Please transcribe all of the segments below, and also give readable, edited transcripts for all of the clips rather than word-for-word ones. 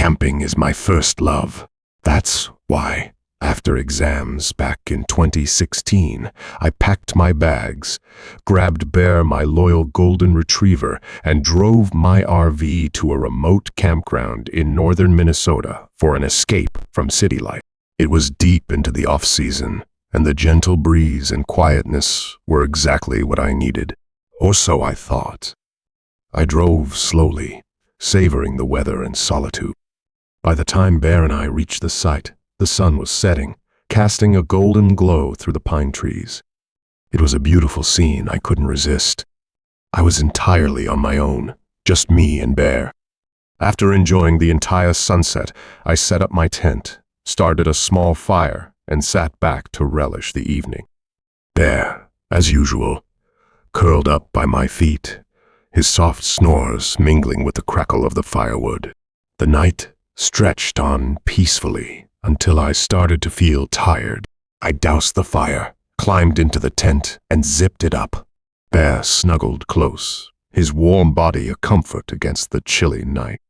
Camping is my first love. That's why, after exams back in 2016, I packed my bags, grabbed Bear, my loyal golden retriever, and drove my RV to a remote campground in northern Minnesota for an escape from city life. It was deep into the off-season, and the gentle breeze and quietness were exactly what I needed. Or so I thought. I drove slowly, savoring the weather and solitude. By the time Bear and I reached the site, the sun was setting, casting a golden glow through the pine trees. It was a beautiful scene I couldn't resist. I was entirely on my own, just me and Bear. After enjoying the entire sunset, I set up my tent, started a small fire, and sat back to relish the evening. Bear, as usual, curled up by my feet, his soft snores mingling with the crackle of the firewood. The night stretched on peacefully until I started to feel tired. I doused the fire, climbed into the tent, and zipped it up. Bear snuggled close, his warm body a comfort against the chilly night.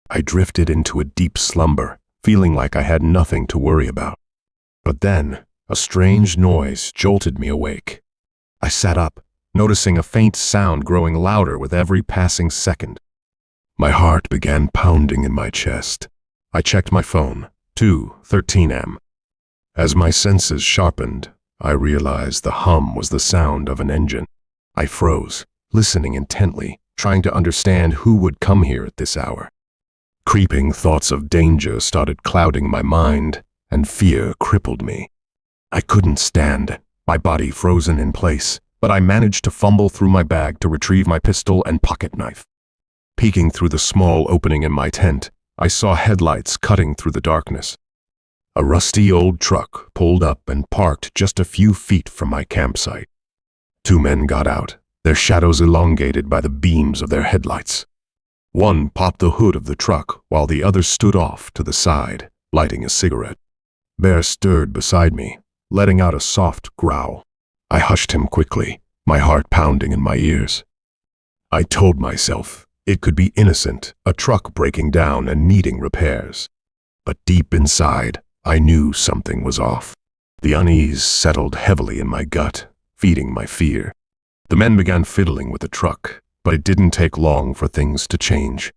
I drifted into a deep slumber, feeling like I had nothing to worry about. But then, a strange noise jolted me awake. I sat up, noticing a faint sound growing louder with every passing second. My heart began pounding in my chest. I checked my phone, 2:13 a.m. As my senses sharpened, I realized the hum was the sound of an engine. I froze, listening intently, trying to understand who would come here at this hour. Creeping thoughts of danger started clouding my mind, and fear crippled me. I couldn't stand, my body frozen in place, but I managed to fumble through my bag to retrieve my pistol and pocket knife. Peeking through the small opening in my tent, I saw headlights cutting through the darkness. A rusty old truck pulled up and parked just a few feet from my campsite. Two men got out, their shadows elongated by the beams of their headlights. One popped the hood of the truck while the other stood off to the side, lighting a cigarette. Bear stirred beside me, letting out a soft growl. I hushed him quickly, my heart pounding in my ears. I told myself it could be innocent, a truck breaking down and needing repairs. But deep inside, I knew something was off. The unease settled heavily in my gut, feeding my fear. The men began fiddling with the truck, but it didn't take long for things to change.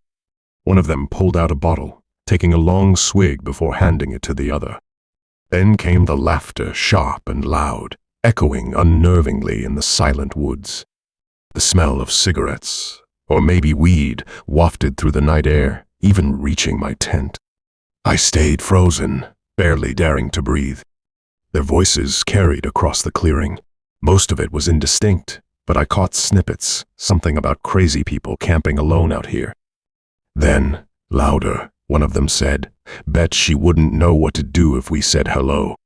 One of them pulled out a bottle, taking a long swig before handing it to the other. Then came the laughter, sharp and loud, echoing unnervingly in the silent woods. The smell of cigarettes, or maybe weed, wafted through the night air, even reaching my tent. I stayed frozen, barely daring to breathe. Their voices carried across the clearing. Most of it was indistinct, but I caught snippets, something about crazy people camping alone out here. Then, louder, one of them said, "Bet she wouldn't know what to do if we said hello."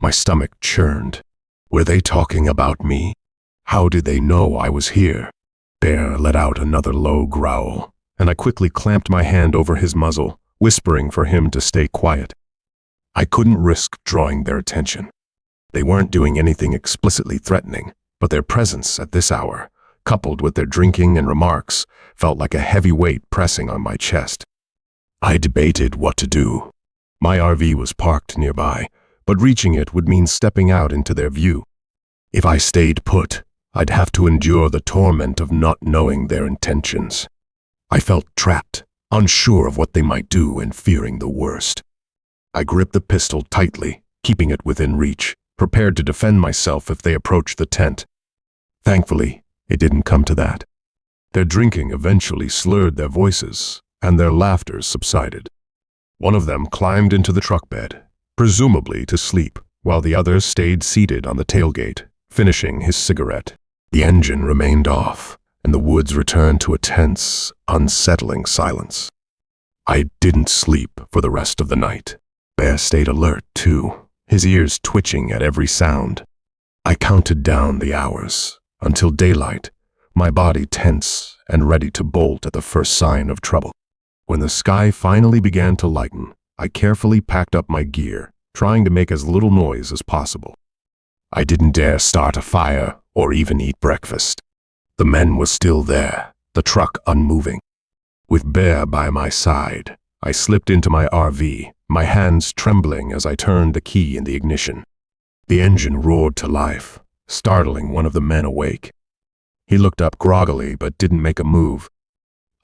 My stomach churned. Were they talking about me? How did they know I was here? Bear let out another low growl, and I quickly clamped my hand over his muzzle, whispering for him to stay quiet. I couldn't risk drawing their attention. They weren't doing anything explicitly threatening, but their presence at this hour, coupled with their drinking and remarks, felt like a heavy weight pressing on my chest. I debated what to do. My RV was parked nearby, but reaching it would mean stepping out into their view. If I stayed put, I'd have to endure the torment of not knowing their intentions. I felt trapped, unsure of what they might do and fearing the worst. I gripped the pistol tightly, keeping it within reach, prepared to defend myself if they approached the tent. Thankfully, it didn't come to that. Their drinking eventually slurred their voices, and their laughter subsided. One of them climbed into the truck bed, presumably to sleep, while the other stayed seated on the tailgate, finishing his cigarette. The engine remained off, and the woods returned to a tense, unsettling silence. I didn't sleep for the rest of the night. Bear stayed alert, too, his ears twitching at every sound. I counted down the hours, until daylight, my body tense and ready to bolt at the first sign of trouble. When the sky finally began to lighten, I carefully packed up my gear, trying to make as little noise as possible. I didn't dare start a fire or even eat breakfast. The men were still there, the truck unmoving. With Bear by my side, I slipped into my RV, my hands trembling as I turned the key in the ignition. The engine roared to life, startling one of the men awake. He looked up groggily but didn't make a move.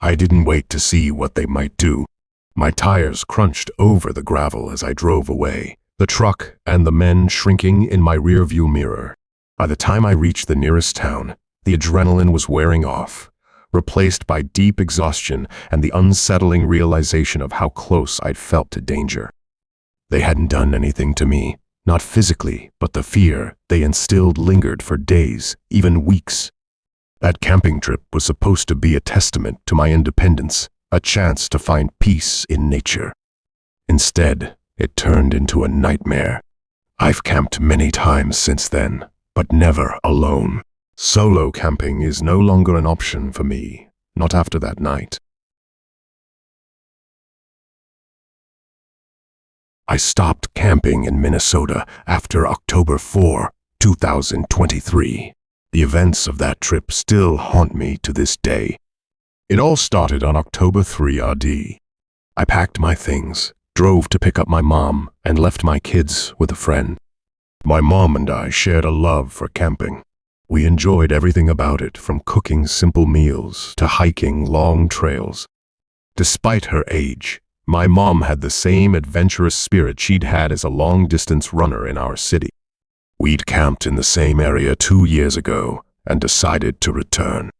I didn't wait to see what they might do. My tires crunched over the gravel as I drove away, the truck and the men shrinking in my rearview mirror. By the time I reached the nearest town, the adrenaline was wearing off, replaced by deep exhaustion and the unsettling realization of how close I'd felt to danger. They hadn't done anything to me, not physically, but the fear they instilled lingered for days, even weeks. That camping trip was supposed to be a testament to my independence, a chance to find peace in nature. Instead, it turned into a nightmare. I've camped many times since then, but never alone. Solo camping is no longer an option for me, not after that night. I stopped camping in Minnesota after October 4, 2023. The events of that trip still haunt me to this day. It all started on October 3 RD. I packed my things, drove to pick up my mom, and left my kids with a friend. My mom and I shared a love for camping. We enjoyed everything about it, from cooking simple meals to hiking long trails. Despite her age, my mom had the same adventurous spirit she'd had as a long-distance runner in our city. We'd camped in the same area 2 years ago and decided to return.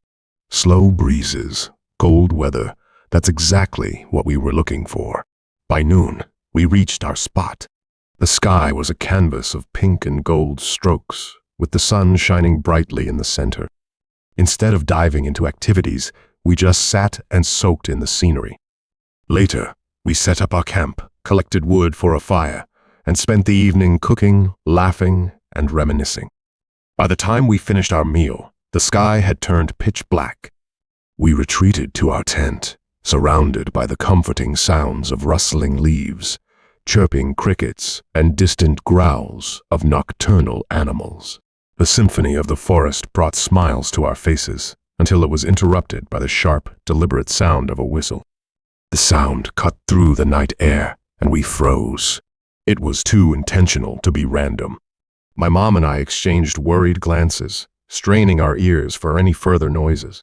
Slow breezes, cold weather, that's exactly what we were looking for. By noon, we reached our spot. The sky was a canvas of pink and gold strokes, with the sun shining brightly in the center. Instead of diving into activities, we just sat and soaked in the scenery. Later, we set up our camp, collected wood for a fire, and spent the evening cooking, laughing, and reminiscing. By the time we finished our meal, the sky had turned pitch black. We retreated to our tent, surrounded by the comforting sounds of rustling leaves, chirping crickets, and distant growls of nocturnal animals. The symphony of the forest brought smiles to our faces until it was interrupted by the sharp, deliberate sound of a whistle. The sound cut through the night air, and we froze. It was too intentional to be random. My mom and I exchanged worried glances, straining our ears for any further noises.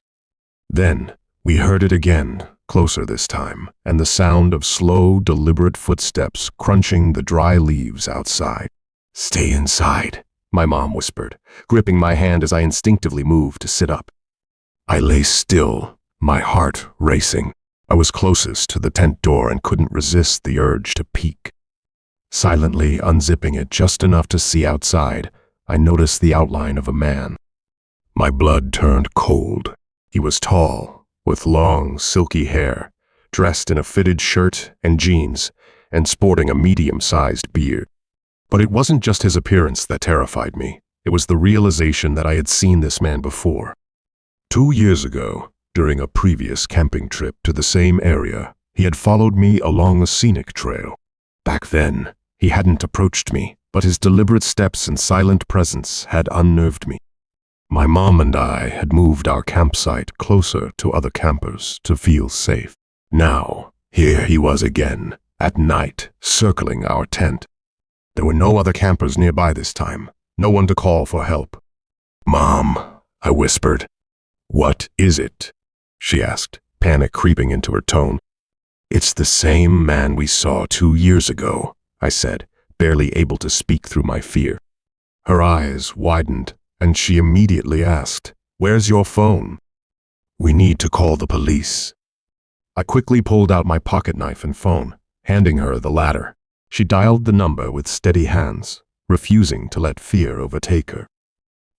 Then, we heard it again, closer this time, and the sound of slow, deliberate footsteps crunching the dry leaves outside. "Stay inside," my mom whispered, gripping my hand as I instinctively moved to sit up. I lay still, my heart racing. I was closest to the tent door and couldn't resist the urge to peek. Silently unzipping it just enough to see outside, I noticed the outline of a man. My blood turned cold. He was tall, with long, silky hair, dressed in a fitted shirt and jeans, and sporting a medium-sized beard. But it wasn't just his appearance that terrified me. It was the realization that I had seen this man before. 2 years ago, during a previous camping trip to the same area, he had followed me along a scenic trail. Back then, he hadn't approached me, but his deliberate steps and silent presence had unnerved me. My mom and I had moved our campsite closer to other campers to feel safe. Now, here he was again, at night, circling our tent. There were no other campers nearby this time, no one to call for help. "Mom," I whispered. "What is it?" she asked, panic creeping into her tone. "It's the same man we saw 2 years ago," I said, barely able to speak through my fear. Her eyes widened, and she immediately asked, "Where's your phone?" "We need to call the police." I quickly pulled out my pocket knife and phone, handing her the latter. She dialed the number with steady hands, refusing to let fear overtake her.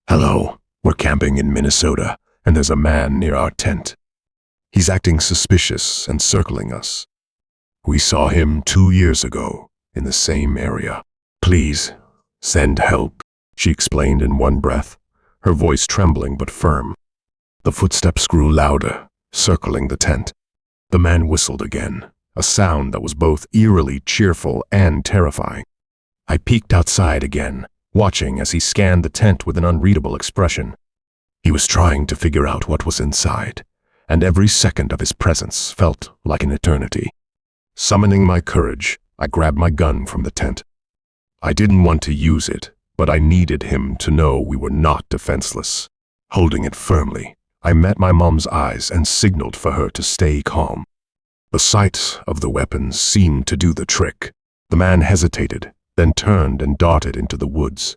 "Hello, we're camping in Minnesota, and there's a man near our tent. He's acting suspicious and circling us. We saw him 2 years ago in the same area. Please, send help," she explained in one breath, her voice trembling but firm. The footsteps grew louder, circling the tent. The man whistled again, a sound that was both eerily cheerful and terrifying. I peeked outside again, watching as he scanned the tent with an unreadable expression. He was trying to figure out what was inside, and every second of his presence felt like an eternity. Summoning my courage, I grabbed my gun from the tent. I didn't want to use it, but I needed him to know we were not defenseless. Holding it firmly, I met my mom's eyes and signaled for her to stay calm. The sight of the weapons seemed to do the trick. The man hesitated, then turned and darted into the woods.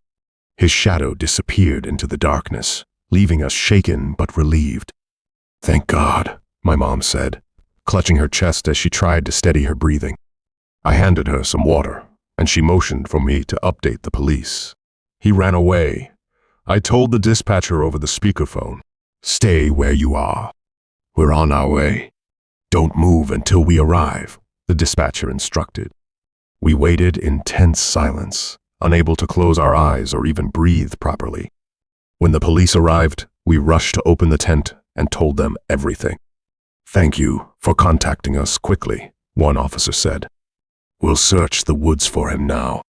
His shadow disappeared into the darkness, leaving us shaken but relieved. "Thank God," my mom said, clutching her chest as she tried to steady her breathing. I handed her some water, and she motioned for me to update the police. He ran away. I told the dispatcher over the speakerphone, "Stay where you are. We're on our way. Don't move until we arrive," the dispatcher instructed. We waited in tense silence, unable to close our eyes or even breathe properly. When the police arrived, we rushed to open the tent and told them everything. "Thank you for contacting us quickly," one officer said. "We'll search the woods for him now."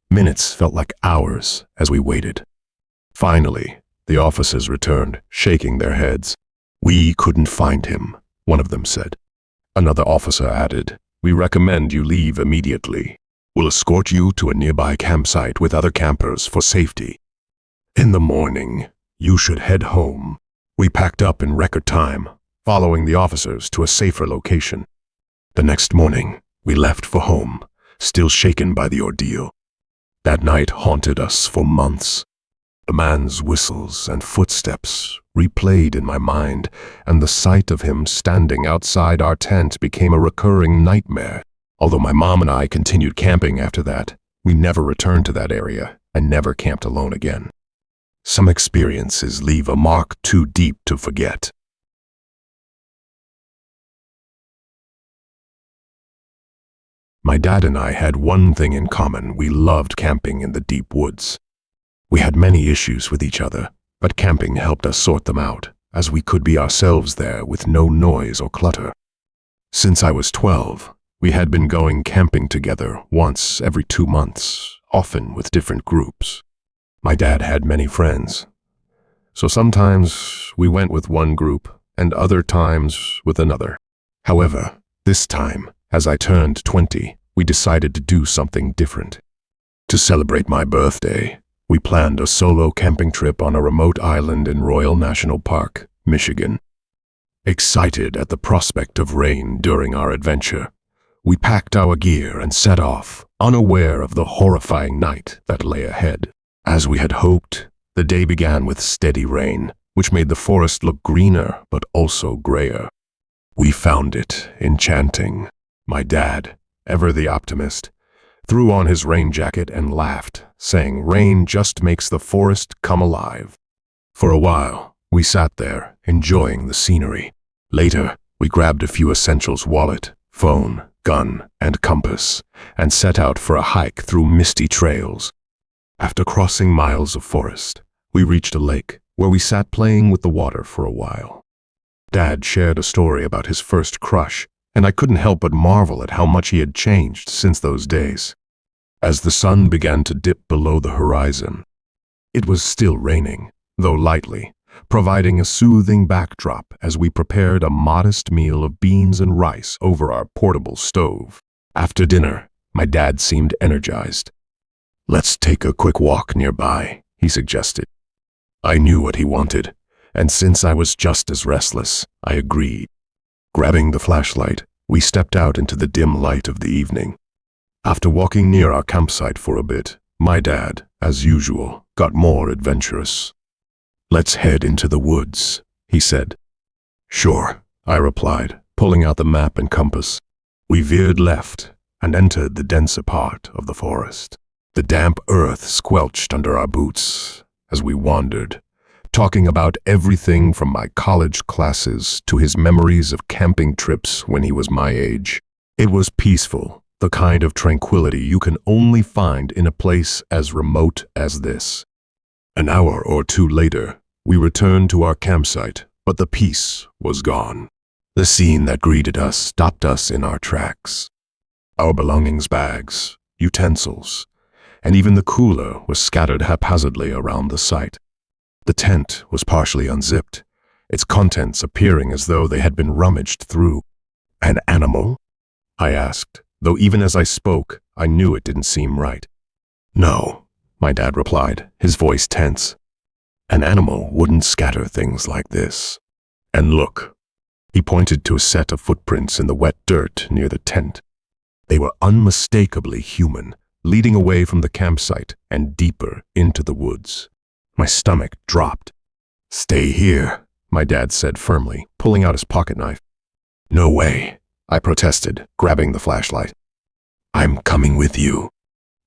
Minutes felt like hours as we waited. Finally, the officers returned, shaking their heads. "We couldn't find him," one of them said. Another officer added, "We recommend you leave immediately. We'll escort you to a nearby campsite with other campers for safety. In the morning, you should head home." We packed up in record time, following the officers to a safer location. The next morning, we left for home, still shaken by the ordeal. That night haunted us for months. The man's whistles and footsteps replayed in my mind, and the sight of him standing outside our tent became a recurring nightmare. Although my mom and I continued camping after that, we never returned to that area and never camped alone again. Some experiences leave a mark too deep to forget. My dad and I had one thing in common: we loved camping in the deep woods. We had many issues with each other, but camping helped us sort them out, as we could be ourselves there with no noise or clutter. Since I was 12, we had been going camping together once every 2 months, often with different groups. My dad had many friends, so sometimes we went with one group and other times with another. However, this time, as I turned 20, we decided to do something different. To celebrate my birthday, we planned a solo camping trip on a remote island in Royal National Park, Michigan. Excited at the prospect of rain during our adventure, we packed our gear and set off, unaware of the horrifying night that lay ahead. As we had hoped, the day began with steady rain, which made the forest look greener but also grayer. We found it enchanting. My dad, ever the optimist, threw on his rain jacket and laughed, saying rain just makes the forest come alive. For a while, we sat there, enjoying the scenery. Later, we grabbed a few essentials: wallet, phone, gun, and compass, and set out for a hike through misty trails. After crossing miles of forest, we reached a lake where we sat playing with the water for a while. Dad shared a story about his first crush, and I couldn't help but marvel at how much he had changed since those days. As the sun began to dip below the horizon, it was still raining, though lightly, providing a soothing backdrop as we prepared a modest meal of beans and rice over our portable stove. After dinner, my dad seemed energized. "Let's take a quick walk nearby," he suggested. I knew what he wanted, and since I was just as restless, I agreed. Grabbing the flashlight, we stepped out into the dim light of the evening. After walking near our campsite for a bit, my dad, as usual, got more adventurous. "Let's head into the woods," he said. "Sure," I replied, pulling out the map and compass. We veered left and entered the denser part of the forest. The damp earth squelched under our boots as we wandered, talking about everything from my college classes to his memories of camping trips when he was my age. It was peaceful, the kind of tranquility you can only find in a place as remote as this. An hour or two later, we returned to our campsite, but the peace was gone. The scene that greeted us stopped us in our tracks. Our belongings, bags, utensils, and even the cooler was scattered haphazardly around the site. The tent was partially unzipped, its contents appearing as though they had been rummaged through. An animal? I asked, though even as I spoke, I knew it didn't seem right. No, my dad replied, his voice tense. An animal wouldn't scatter things like this. And look. He pointed to a set of footprints in the wet dirt near the tent. They were unmistakably human, leading away from the campsite and deeper into the woods. My stomach dropped. Stay here, my dad said firmly, pulling out his pocket knife. No way, I protested, grabbing the flashlight. I'm coming with you.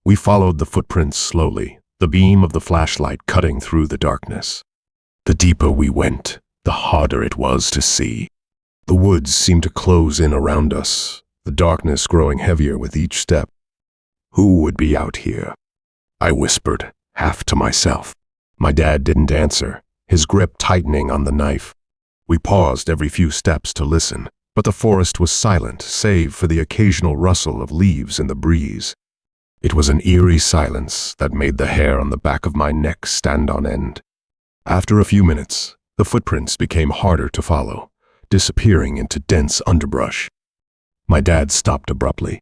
We followed the footprints slowly, the beam of the flashlight cutting through the darkness. The deeper we went, the harder it was to see. The woods seemed to close in around us, the darkness growing heavier with each step. Who would be out here? I whispered, half to myself. My dad didn't answer, his grip tightening on the knife. We paused every few steps to listen, but the forest was silent save for the occasional rustle of leaves in the breeze. It was an eerie silence that made the hair on the back of my neck stand on end. After a few minutes, the footprints became harder to follow, disappearing into dense underbrush. My dad stopped abruptly.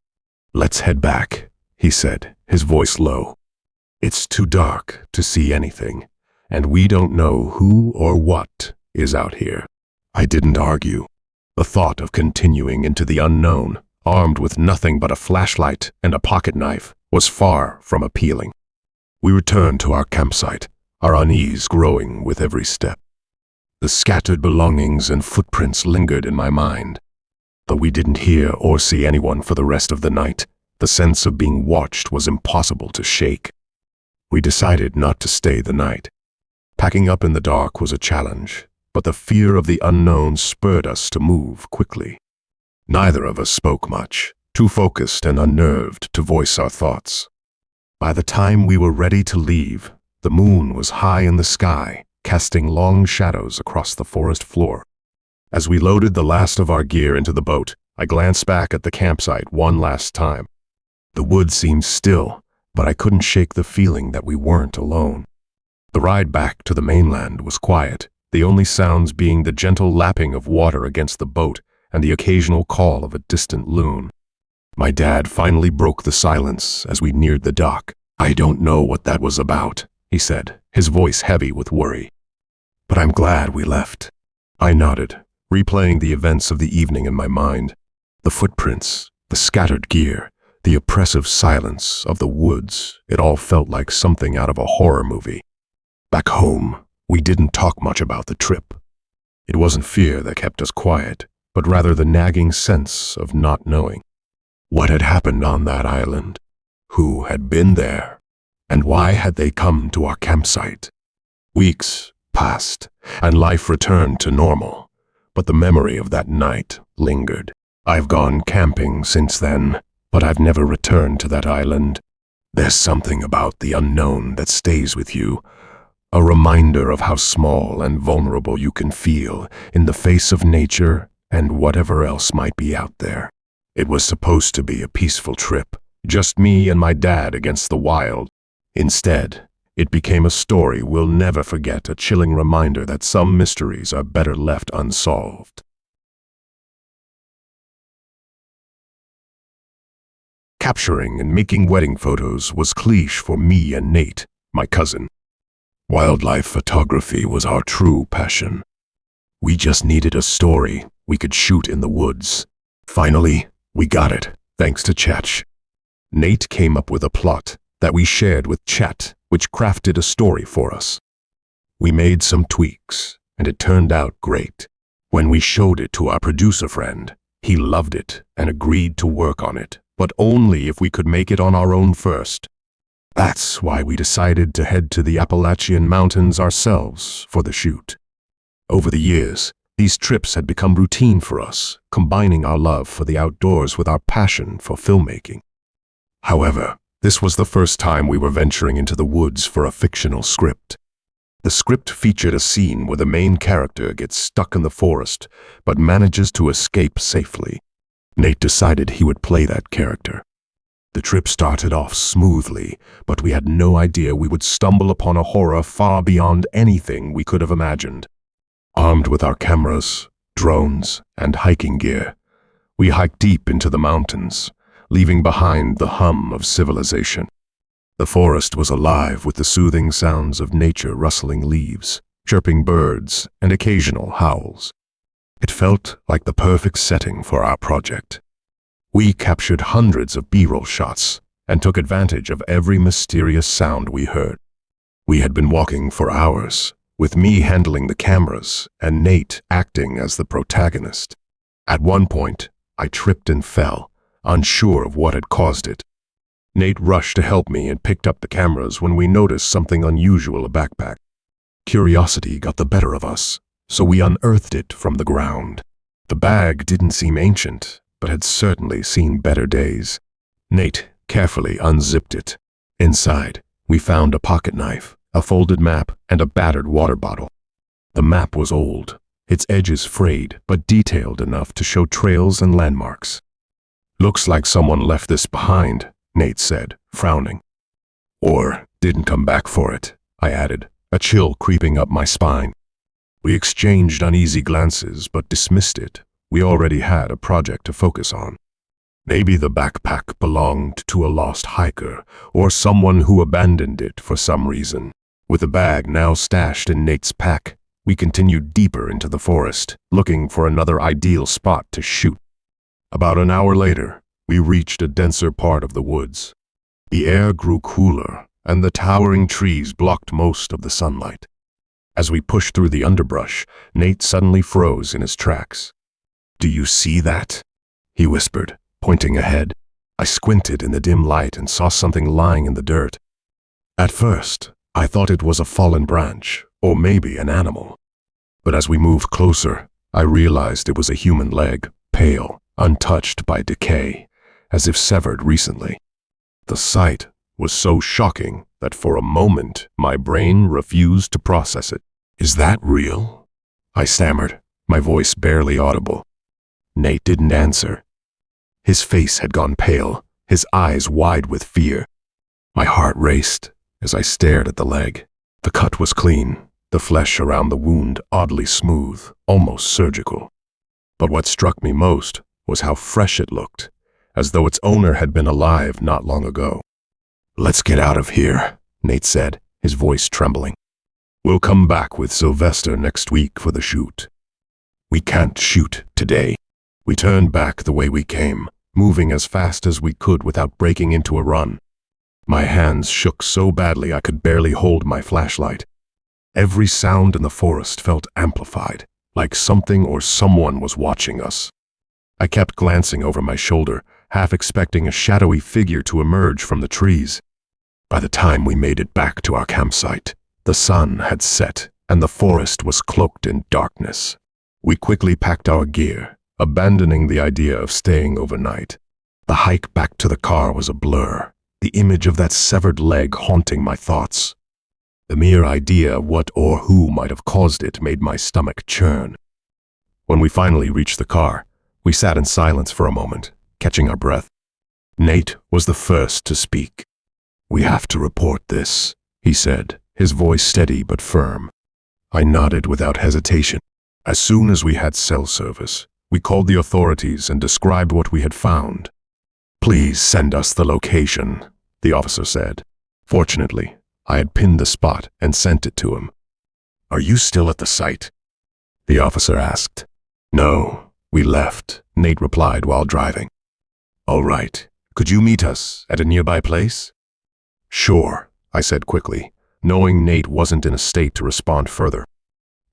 Let's head back, he said, his voice low. It's too dark to see anything, and we don't know who or what is out here. I didn't argue. The thought of continuing into the unknown, armed with nothing but a flashlight and a pocket knife, was far from appealing. We returned to our campsite, our unease growing with every step. The scattered belongings and footprints lingered in my mind. Though we didn't hear or see anyone for the rest of the night, the sense of being watched was impossible to shake. We decided not to stay the night. Packing up in the dark was a challenge, but the fear of the unknown spurred us to move quickly. Neither of us spoke much, too focused and unnerved to voice our thoughts. By the time we were ready to leave, the moon was high in the sky, casting long shadows across the forest floor. As we loaded the last of our gear into the boat, I glanced back at the campsite one last time. The woods seemed still, but I couldn't shake the feeling that we weren't alone. The ride back to the mainland was quiet, the only sounds being the gentle lapping of water against the boat and the occasional call of a distant loon. My dad finally broke the silence as we neared the dock. I don't know what that was about, he said, his voice heavy with worry. But I'm glad we left. I nodded, replaying the events of the evening in my mind. The footprints, the scattered gear, the oppressive silence of the woods, it all felt like something out of a horror movie. Back home, we didn't talk much about the trip. It wasn't fear that kept us quiet, but rather the nagging sense of not knowing. What had happened on that island? Who had been there? And why had they come to our campsite? Weeks passed, and life returned to normal, but the memory of that night lingered. I've gone camping since then, but I've never returned to that island. There's something about the unknown that stays with you, a reminder of how small and vulnerable you can feel in the face of nature and whatever else might be out there. It was supposed to be a peaceful trip, just me and my dad against the wild. Instead, it became a story we'll never forget, a chilling reminder that some mysteries are better left unsolved. Capturing and making wedding photos was cliche for me and Nate, my cousin. Wildlife photography was our true passion. We just needed a story we could shoot in the woods. Finally, we got it, thanks to Chat. Nate came up with a plot that we shared with Chat, which crafted a story for us. We made some tweaks, and it turned out great. When we showed it to our producer friend, he loved it and agreed to work on it, but only if we could make it on our own first. That's why we decided to head to the Appalachian Mountains ourselves for the shoot. Over the years, these trips had become routine for us, combining our love for the outdoors with our passion for filmmaking. However, this was the first time we were venturing into the woods for a fictional script. The script featured a scene where the main character gets stuck in the forest, but manages to escape safely. Nate decided he would play that character. The trip started off smoothly, but we had no idea we would stumble upon a horror far beyond anything we could have imagined. Armed with our cameras, drones, and hiking gear, We hiked deep into the mountains, leaving behind the hum of civilization. The forest was alive with the soothing sounds of nature, rustling leaves, chirping birds, and occasional howls. It felt like the perfect setting for our project. We captured hundreds of B-roll shots and took advantage of every mysterious sound we heard. We had been walking for hours, with me handling the cameras and Nate acting as the protagonist. At one point, I tripped and fell, unsure of what had caused it. Nate rushed to help me and picked up the cameras when we noticed something unusual, a backpack. Curiosity got the better of us, so we unearthed it from the ground. The bag didn't seem ancient, but had certainly seen better days. Nate carefully unzipped it. Inside, we found a pocket knife, a folded map, and a battered water bottle. The map was old, its edges frayed, but detailed enough to show trails and landmarks. "Looks like someone left this behind," Nate said, frowning. "Or didn't come back for it," I added, a chill creeping up my spine. We exchanged uneasy glances, but dismissed it. We already had a project to focus on. Maybe the backpack belonged to a lost hiker, or someone who abandoned it for some reason. With the bag now stashed in Nate's pack, we continued deeper into the forest, looking for another ideal spot to shoot. About an hour later, we reached a denser part of the woods. The air grew cooler, and the towering trees blocked most of the sunlight. As we pushed through the underbrush, Nate suddenly froze in his tracks. "Do you see that?" he whispered, pointing ahead. I squinted in the dim light and saw something lying in the dirt. At first, I thought it was a fallen branch, or maybe an animal. But as we moved closer, I realized it was a human leg, pale, untouched by decay, as if severed recently. The sight was so shocking that for a moment my brain refused to process it. "Is that real?" I stammered, my voice barely audible. Nate didn't answer. His face had gone pale, his eyes wide with fear. My heart raced as I stared at the leg. The cut was clean, the flesh around the wound oddly smooth, almost surgical. But what struck me most was how fresh it looked, as though its owner had been alive not long ago. "Let's get out of here," Nate said, his voice trembling. "We'll come back with Sylvester next week for the shoot." "We can't shoot today." We turned back the way we came, moving as fast as we could without breaking into a run. My hands shook so badly I could barely hold my flashlight. Every sound in the forest felt amplified, like something or someone was watching us. I kept glancing over my shoulder, half expecting a shadowy figure to emerge from the trees. By the time we made it back to our campsite, the sun had set and the forest was cloaked in darkness. We quickly packed our gear, abandoning the idea of staying overnight. The hike back to the car was a blur, the image of that severed leg haunting my thoughts. The mere idea of what or who might have caused it made my stomach churn. When we finally reached the car, we sat in silence for a moment, catching our breath. Nate was the first to speak. "We have to report this," he said, his voice steady but firm. I nodded without hesitation. As soon as we had cell service, we called the authorities and described what we had found. "Please send us the location," the officer said. Fortunately, I had pinned the spot and sent it to him. "Are you still at the site?" the officer asked. "No, we left," Nate replied while driving. "All right. Could you meet us at a nearby place?" "Sure," I said quickly, knowing Nate wasn't in a state to respond further.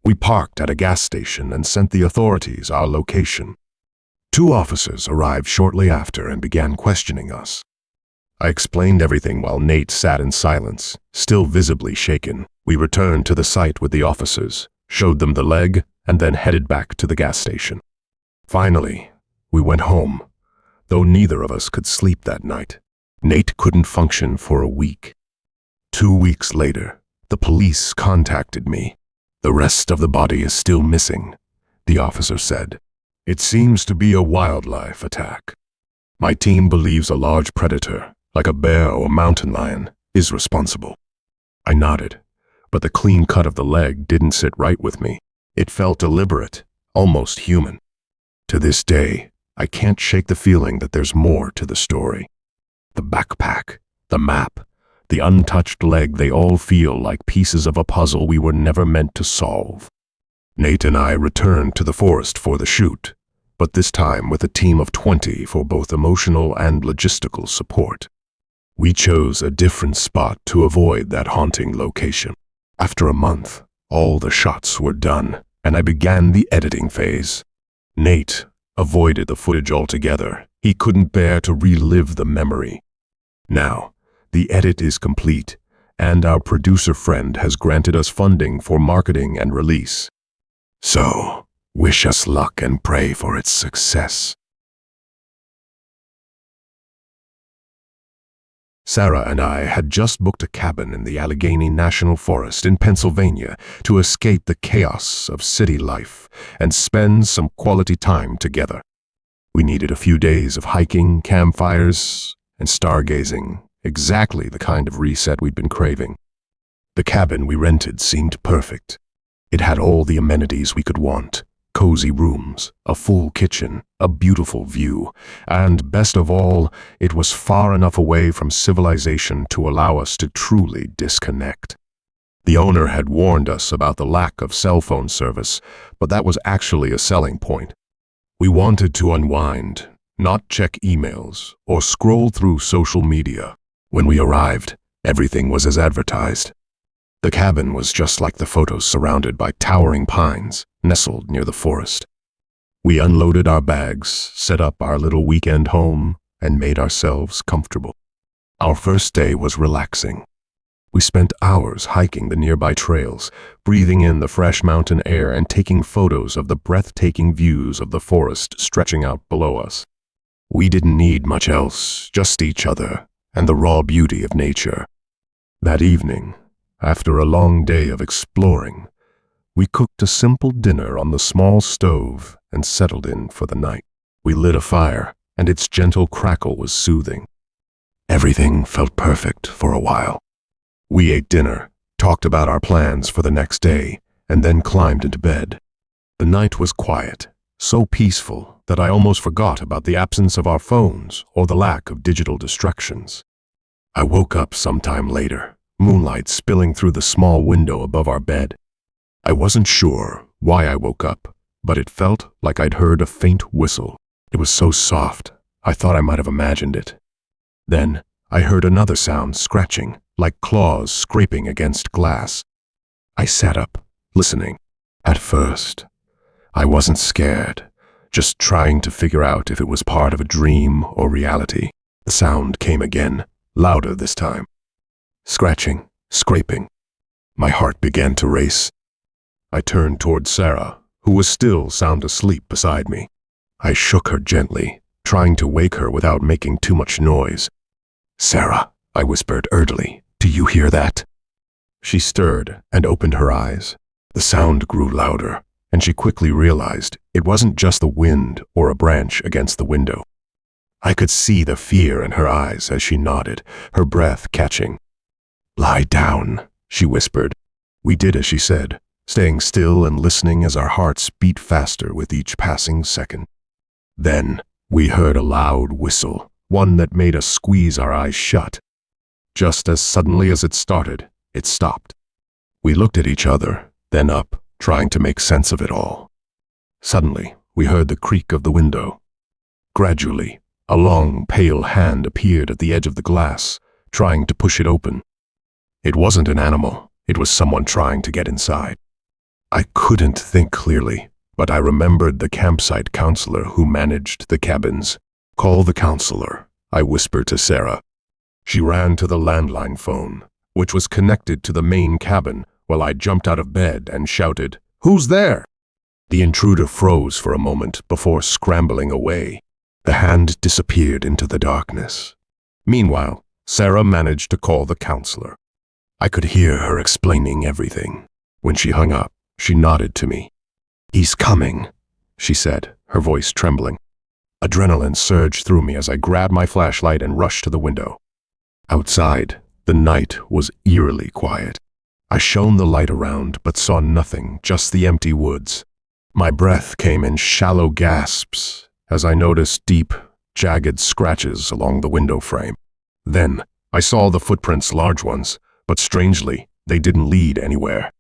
We parked at a gas station and sent the authorities our location. 2 officers arrived shortly after and began questioning us. I explained everything while Nate sat in silence, still visibly shaken. We returned to the site with the officers, showed them the leg, and then headed back to the gas station. Finally, we went home, though neither of us could sleep that night. Nate couldn't function for a week. 2 weeks later, the police contacted me. "The rest of the body is still missing," the officer said. "It seems to be a wildlife attack. My team believes a large predator, like a bear or mountain lion, is responsible." I nodded, but the clean cut of the leg didn't sit right with me. It felt deliberate, almost human. To this day, I can't shake the feeling that there's more to the story. The backpack, the map, the untouched leg, they all feel like pieces of a puzzle we were never meant to solve. Nate and I returned to the forest for the shoot, but this time with a team of 20 for both emotional and logistical support. We chose a different spot to avoid that haunting location. After a month, all the shots were done, and I began the editing phase. Nate avoided the footage altogether. He couldn't bear to relive the memory. Now, the edit is complete, and our producer friend has granted us funding for marketing and release. So, wish us luck and pray for its success. Sarah and I had just booked a cabin in the Allegheny National Forest in Pennsylvania to escape the chaos of city life and spend some quality time together. We needed a few days of hiking, campfires, and stargazing, exactly the kind of reset we'd been craving. The cabin we rented seemed perfect. It had all the amenities we could want: cozy rooms, a full kitchen, a beautiful view, and best of all, it was far enough away from civilization to allow us to truly disconnect. The owner had warned us about the lack of cell phone service, but that was actually a selling point. We wanted to unwind, not check emails or scroll through social media. When we arrived, everything was as advertised. The cabin was just like the photos, surrounded by towering pines, nestled near the forest. We unloaded our bags, set up our little weekend home, and made ourselves comfortable. Our first day was relaxing. We spent hours hiking the nearby trails, breathing in the fresh mountain air and taking photos of the breathtaking views of the forest stretching out below us. We didn't need much else, just each other and the raw beauty of nature. That evening, after a long day of exploring, we cooked a simple dinner on the small stove and settled in for the night. We lit a fire, and its gentle crackle was soothing. Everything felt perfect for a while. We ate dinner, talked about our plans for the next day, and then climbed into bed. The night was quiet, so peaceful that I almost forgot about the absence of our phones or the lack of digital distractions. I woke up sometime later, moonlight spilling through the small window above our bed. I wasn't sure why I woke up, but it felt like I'd heard a faint whistle. It was so soft, I thought I might have imagined it. Then I heard another sound, scratching, like claws scraping against glass. I sat up, listening. At first, I wasn't scared, just trying to figure out if it was part of a dream or reality. The sound came again, louder this time. Scratching, scraping. My heart began to race. I turned toward Sarah, who was still sound asleep beside me. I shook her gently, trying to wake her without making too much noise. "Sarah," I whispered urgently, "do you hear that?" She stirred and opened her eyes. The sound grew louder, and she quickly realized it wasn't just the wind or a branch against the window. I could see the fear in her eyes as she nodded, her breath catching. "Lie down," she whispered. We did as she said, staying still and listening as our hearts beat faster with each passing second. Then we heard a loud whistle, one that made us squeeze our eyes shut. Just as suddenly as it started, it stopped. We looked at each other, then up, trying to make sense of it all. Suddenly, we heard the creak of the window. Gradually, a long, pale hand appeared at the edge of the glass, trying to push it open. It wasn't an animal, it was someone trying to get inside. I couldn't think clearly, but I remembered the campsite counselor who managed the cabins. "Call the counselor," I whispered to Sarah. She ran to the landline phone, which was connected to the main cabin, while I jumped out of bed and shouted, "Who's there?" The intruder froze for a moment before scrambling away. The hand disappeared into the darkness. Meanwhile, Sarah managed to call the counselor. I could hear her explaining everything. When she hung up, she nodded to me. "He's coming," she said, her voice trembling. Adrenaline surged through me as I grabbed my flashlight and rushed to the window. Outside, the night was eerily quiet. I shone the light around but saw nothing, just the empty woods. My breath came in shallow gasps as I noticed deep, jagged scratches along the window frame. Then, I saw the footprints, large ones, but strangely, they didn't lead anywhere.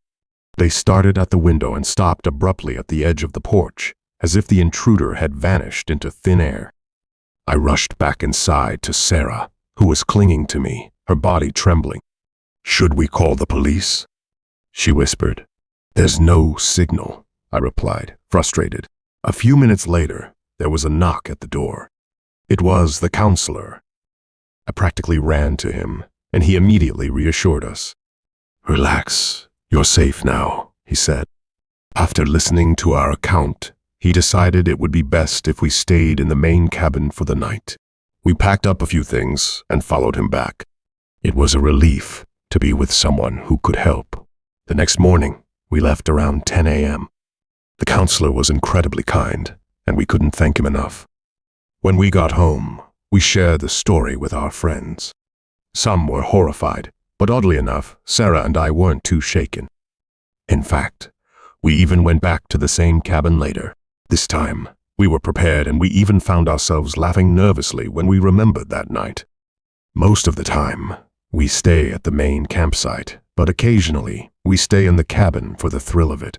They started at the window and stopped abruptly at the edge of the porch, as if the intruder had vanished into thin air. I rushed back inside to Sarah, who was clinging to me, her body trembling. "Should we call the police?" she whispered. "There's no signal," I replied, frustrated. A few minutes later, there was a knock at the door. It was the counselor. I practically ran to him, and he immediately reassured us. "Relax, you're safe now," he said. After listening to our account, he decided it would be best if we stayed in the main cabin for the night. We packed up a few things and followed him back. It was a relief to be with someone who could help. The next morning, we left around 10 a.m. The counselor was incredibly kind, and we couldn't thank him enough. When we got home, we shared the story with our friends. Some were horrified, but oddly enough, Sarah and I weren't too shaken. In fact, we even went back to the same cabin later. This time, we were prepared, and we even found ourselves laughing nervously when we remembered that night. Most of the time, we stay at the main campsite, but occasionally, we stay in the cabin for the thrill of it.